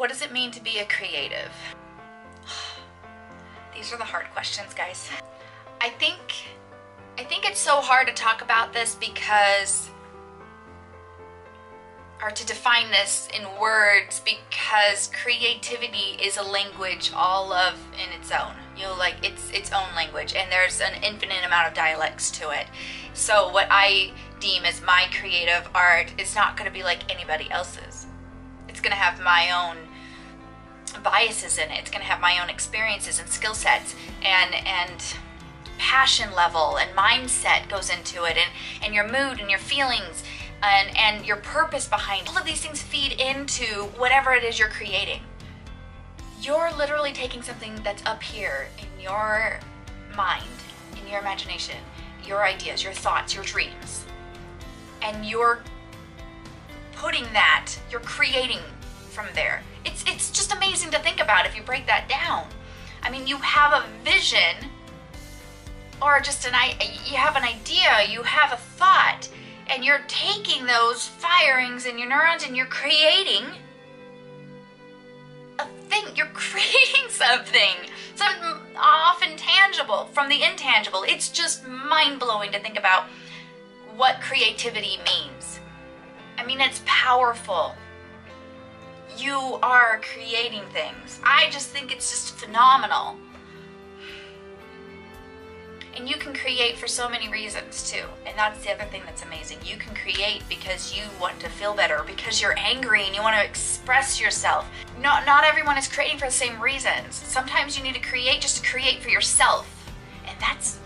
What does it mean to be a creative? These are the hard questions, guys. I think it's so hard to talk about this or to define this in words, because creativity is a language all of in its own. You know, like its own language, and there's an infinite amount of dialects to it. So what I deem as my creative art is not going to be like anybody else's. It's going to have my own biases in it. It's going to have my own experiences and skill sets and passion level and mindset goes into it, and your mood and your feelings and your purpose behind all of these things feed into whatever it is you're creating. You're literally taking something that's up here in your mind, in your imagination, your ideas, your thoughts, your dreams, and you're putting that, you're creating from there. It's just amazing to think about if you break that down. I mean, you have a vision, or just you have an idea, you have a thought, and you're taking those firings in your neurons and you're creating a thing. You're creating something often tangible from the intangible. It's just mind-blowing to think about what creativity means. I mean, it's powerful. You are creating things. I just think it's just phenomenal. And you can create for so many reasons too. And that's the other thing that's amazing. You can create because you want to feel better, because you're angry and you want to express yourself. Not everyone is creating for the same reasons. Sometimes you need to create just to create for yourself. And that's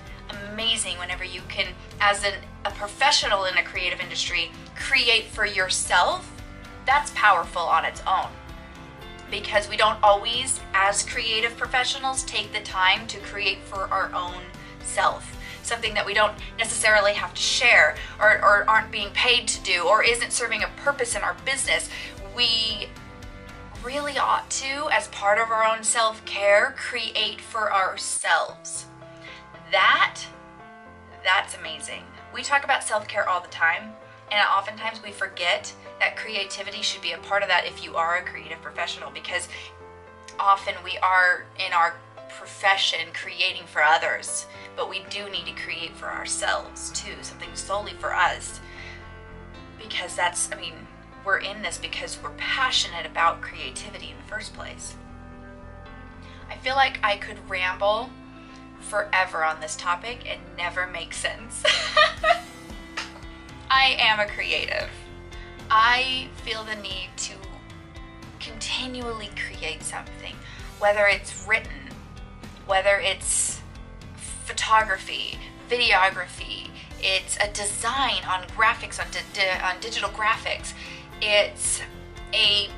amazing whenever you can, as a professional in a creative industry, create for yourself. That's powerful on its own. Because we don't always, as creative professionals, take the time to create for our own self, something that we don't necessarily have to share or aren't being paid to do or isn't serving a purpose in our business. We really ought to, as part of our own self-care, create for ourselves. That's amazing. We talk about self-care all the time, and oftentimes we forget that creativity should be a part of that if you are a creative professional, because often we are in our profession creating for others, but we do need to create for ourselves too, something solely for us, because we're in this because we're passionate about creativity in the first place. I feel like I could ramble forever on this topic and never make sense. I am a creative. I feel the need to continually create something, whether it's written, whether it's photography, videography, it's a design on graphics, on digital graphics, it's a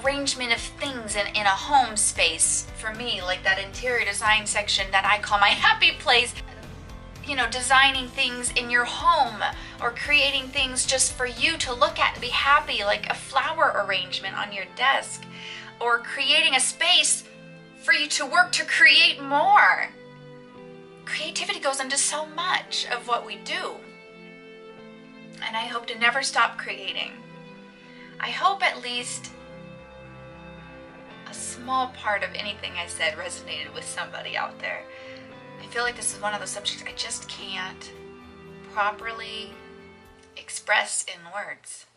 arrangement of things in a home space for me, like that interior design section that I call my happy place. You know, designing things in your home or creating things just for you to look at and be happy, like a flower arrangement on your desk, or creating a space for you to work to create more. Creativity goes into so much of what we do. And I hope to never stop creating. I hope at least a small part of anything I said resonated with somebody out there. I feel like this is one of those subjects I just can't properly express in words.